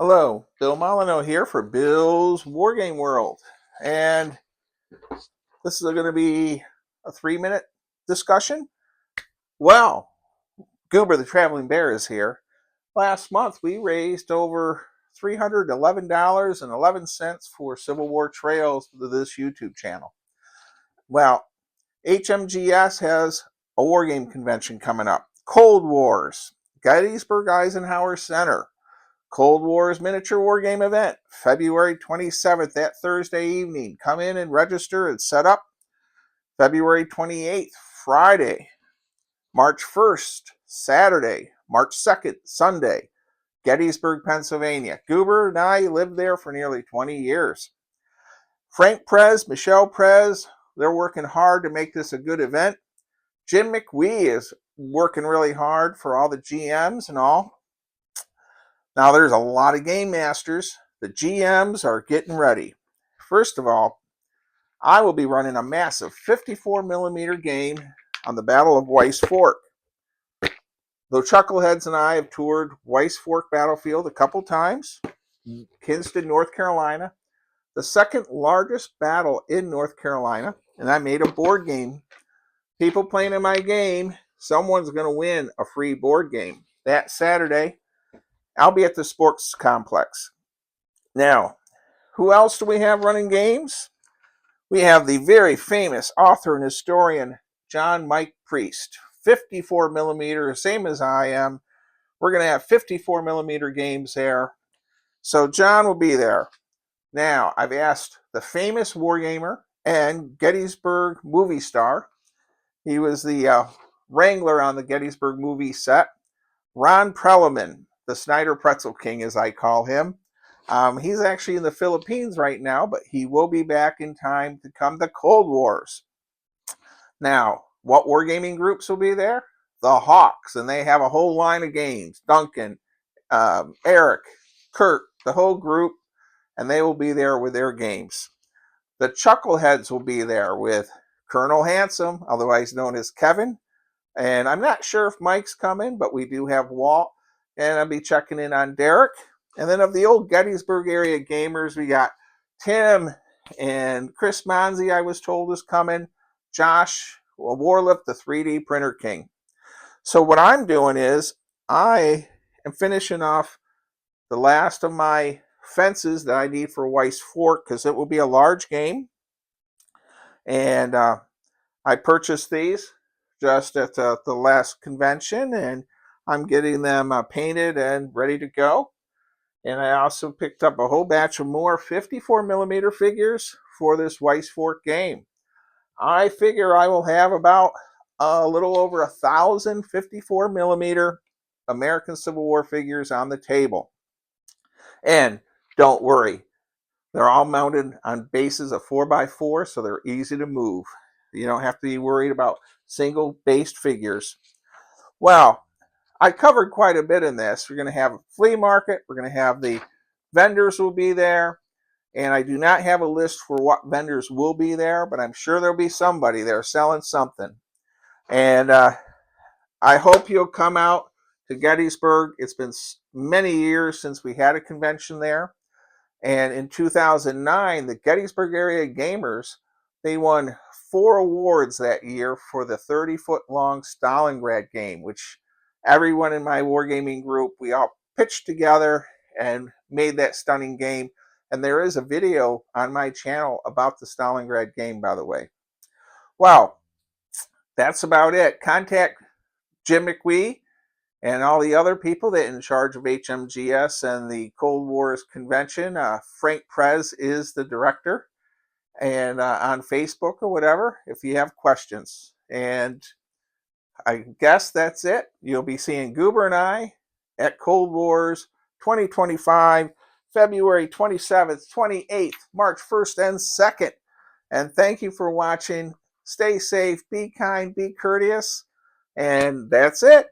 Hello, Bill Molyneux here for Bill's Wargame World. And this is going to be a 3-minute discussion. Well, Goober the Traveling Bear is here. Last month we raised over $311.11 for Civil War Trails to this YouTube channel. Well, HMGS has a wargame convention coming up. Cold Wars, Gettysburg Eisenhower Center. Cold War's miniature war game event, February 27th, that Thursday evening. Come in and register and set up. February 28th, Friday. March 1st, Saturday. March 2nd, Sunday. Gettysburg, Pennsylvania. Goober and I lived there for nearly 20 years. Frank Prez, Michelle Prez, they're working hard to make this a good event. Jim McWee is working really hard for all the GMs and all. Now, there's a lot of game masters. The GMs are getting ready. First of all, I will be running a massive 54mm game on the Battle of Weiss Fork. Though Chuckleheads and I have toured Weiss Fork Battlefield a couple times, Kinston, North Carolina, the second largest battle in North Carolina, and I made a board game. People playing in my game, someone's going to win a free board game. That Saturday, I'll be at the sports complex. Now, who else do we have running games? We have the very famous author and historian, John Mike Priest. 54mm, same as I am. We're going to have 54mm games there. So John will be there. Now, I've asked the famous wargamer and Gettysburg movie star. He was the wrangler on the Gettysburg movie set. Ron Prelliman, the Snyder Pretzel King, as I call him. He's actually in the Philippines right now, but he will be back in time to come to Cold Wars. Now, what wargaming groups will be there? The Hawks, and they have a whole line of games. Duncan, Eric, Kurt, the whole group, and they will be there with their games. The Chuckleheads will be there with Colonel Handsome, otherwise known as Kevin. And I'm not sure if Mike's coming, but we do have Walt. And I'll be checking in on Derek. And then of the old Gettysburg area gamers, we got Tim and Chris Monzi, I was told, is coming. Josh Warliff, the 3D Printer King. So what I'm doing is I am finishing off the last of my fences that I need for Weiss Fork because it will be a large game. And I purchased these just at the last convention, and I'm getting them painted and ready to go. And I also picked up a whole batch of more 54mm figures for this Weiss Fork game. I figure I will have about a little over 1,000 54mm American Civil War figures on the table. And don't worry, they're all mounted on bases of 4x4, so they're easy to move. You don't have to be worried about single-based figures. Well, I covered quite a bit in this. We're going to have a flea market. We're going to have the vendors will be there. And I do not have a list for what vendors will be there, but I'm sure there'll be somebody there selling something. And I hope you'll come out to Gettysburg. It's been many years since we had a convention there. And in 2009, the Gettysburg area gamers, they won 4 awards that year for the 30-foot-long Stalingrad game, which everyone in my wargaming group, we all pitched together and made that stunning game. And there is a video on my channel about the Stalingrad game, by the way. Well, that's about it. Contact Jim McWee and all the other people that are in charge of HMGS and the Cold Wars convention. Frank Prez is the director. And on Facebook or whatever, if you have questions. And I guess that's it. You'll be seeing Goober and I at Cold Wars 2025, February 27th, 28th, March 1st, and 2nd. And thank you for watching. Stay safe, be kind, be courteous. And that's it.